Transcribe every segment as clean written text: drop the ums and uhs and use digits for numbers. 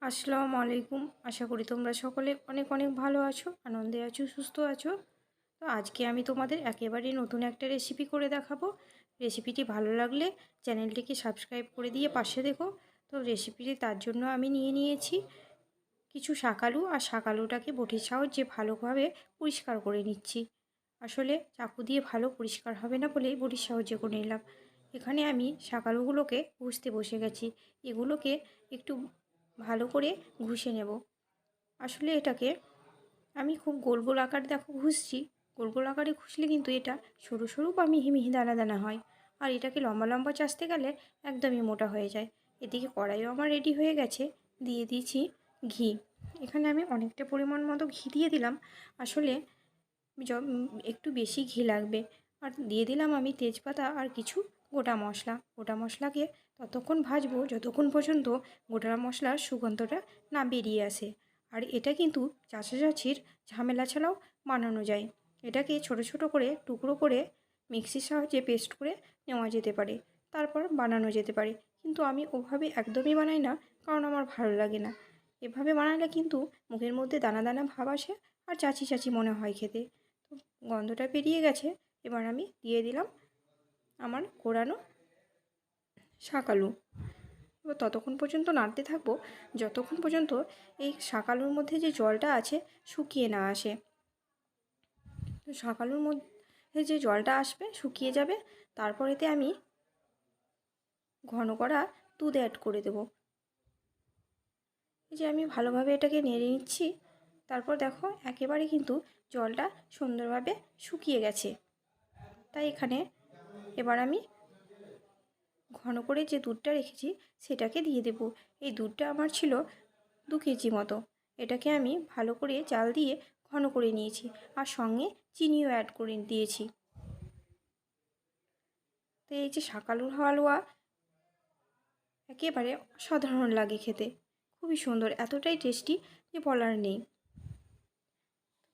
আসসালামু আলাইকুম। আশা করি তোমরা সকলে অনেক অনেক ভালো আছো, আনন্দে আছো, সুস্থ আছো। তো আজকে আমি তোমাদের একেবারেই নতুন একটা রেসিপি করে দেখাবো। রেসিপিটি ভালো লাগলে চ্যানেলটিকে সাবস্ক্রাইব করে দিয়ে পাশে দেখো। তো রেসিপিটি তার জন্য আমি নিয়েছি কিছু শাকালু, আর শাকালুটাকে বটির সাহায্যে ভালোভাবে পরিষ্কার করে নিচ্ছি। আসলে চাকু দিয়ে ভালো পরিষ্কার হবে না বলেই বটির সাহায্যে করে নিলাম। এখানে আমি শাকালুগুলোকে ঘষতে বসে গেছি। এগুলোকে একটু ভালো করে ঘষে নেব। আসলে এটাকে আমি খুব গোল গোল আকার দেখো ঘষছি। গোল গোল আকারে ঘষলে কিন্তু এটা সরু সরু বা মিহি মিহি দানা দানা হয়, আর এটাকে লম্বা লম্বা চাষতে গেলে একদমই মোটা হয়ে যায়। এদিকে কড়াইও আমার রেডি হয়ে গেছে। দিয়ে দিয়েছি ঘি। এখানে আমি অনেকটা পরিমাণ মতো ঘি দিয়ে দিলাম। আসলে একটু বেশি ঘি লাগবে। আর দিয়ে দিলাম আমি তেজপাতা আর কিছু গোটা মশলা। গোটা মশলাকে ততক্ষণ ভাজবো যতক্ষণ পর্যন্ত গোটা মশলার সুগন্ধটা না বেরিয়ে আসে। আর এটা কিন্তু চাষাচাষির ঝামেলা ছাড়াও বানানো যায়। এটাকে ছোট ছোট করে টুকরো করে মিক্সির সাহায্যে পেস্ট করে নেওয়া যেতে পারে, তারপর বানানো যেতে পারে। কিন্তু আমি ওভাবে একদমই বানাই না, কারণ আমার ভালো লাগে না। এভাবে বানালে কিন্তু মুখের মধ্যে দানা দানা ভাব আসে, আর চাচি চাচি মনে হয় খেতে। তো গন্ধটা বেরিয়ে গেছে। এবার আমি দিয়ে দিলাম আমার কোরানো শাকালু। এবার ততক্ষণ পর্যন্ত নাড়তে থাকবো যতক্ষণ পর্যন্ত এই শাকালুর মধ্যে যে জলটা আছে শুকিয়ে না আসে। তো শাকালুর মধ্যে যে জলটা আসবে শুকিয়ে যাবে, তারপর এতে আমি ঘন করা দুধ অ্যাড করে দেব। এই যে আমি ভালোভাবে এটাকে নেড়ে নিচ্ছি। তারপর দেখো একেবারে কিন্তু জলটা সুন্দরভাবে শুকিয়ে গেছে। তাই এখানে এবার আমি ঘন করে যে দুধটা রেখেছি সেটাকে দিয়ে দেব। এই দুধটা আমার ছিল 2 কেজি মতো। এটাকে আমি ভালো করে জাল দিয়ে ঘন করে নিয়েছি, আর সঙ্গে চিনিও অ্যাড করে দিয়েছি। তো এই যে শাকালুর হালুয়া একেবারে অসাধারণ লাগে খেতে, খুবই সুন্দর, এতটাই টেস্টি যে বলার নেই।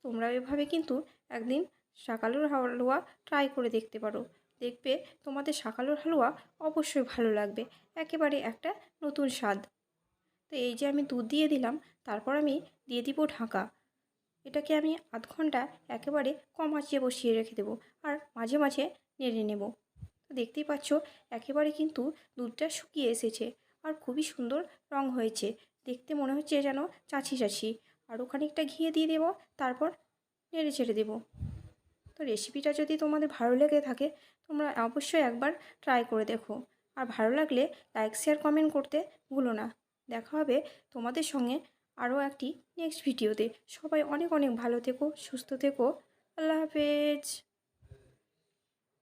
তোমরা এভাবে কিন্তু একদিন শাকালুর হালুয়া ট্রাই করে দেখতে পারো। দেখবে তোমাদের শাকালুর হালুয়া অবশ্যই ভালো লাগবে। একেবারে একটা নতুন স্বাদ। তো এই যে আমি দুধ দিয়ে দিলাম, তারপর আমি দিয়ে দিব ঢাকা। এটাকে আমি আধ ঘন্টা একেবারে কম আঁচে বসিয়ে রেখে দেবো, আর মাঝে মাঝে নেড়ে নেব। তো দেখতেই পাচ্ছ একেবারে কিন্তু দুধটা শুকিয়ে এসেছে, আর খুবই সুন্দর রং হয়েছে। দেখতে মনে হচ্ছে যেন চাছি চাছি। আরও খানিকটা ঘিয়ে দিয়ে দেবো, তারপর নেড়ে ছেড়ে দেবো। তো রেসিপিটা যদি তোমাদের ভালো লেগে থাকে, তোমরা অবশ্যই একবার ট্রাই করে দেখো। আর ভালো লাগলে লাইক শেয়ার কমেন্ট করতে ভুলো না। দেখা হবে তোমাদের সঙ্গে আরও একটি নেক্সট ভিডিওতে। সবাই অনেক অনেক ভালো থেকো, সুস্থ থেকো। আল্লাহ হাফেজ।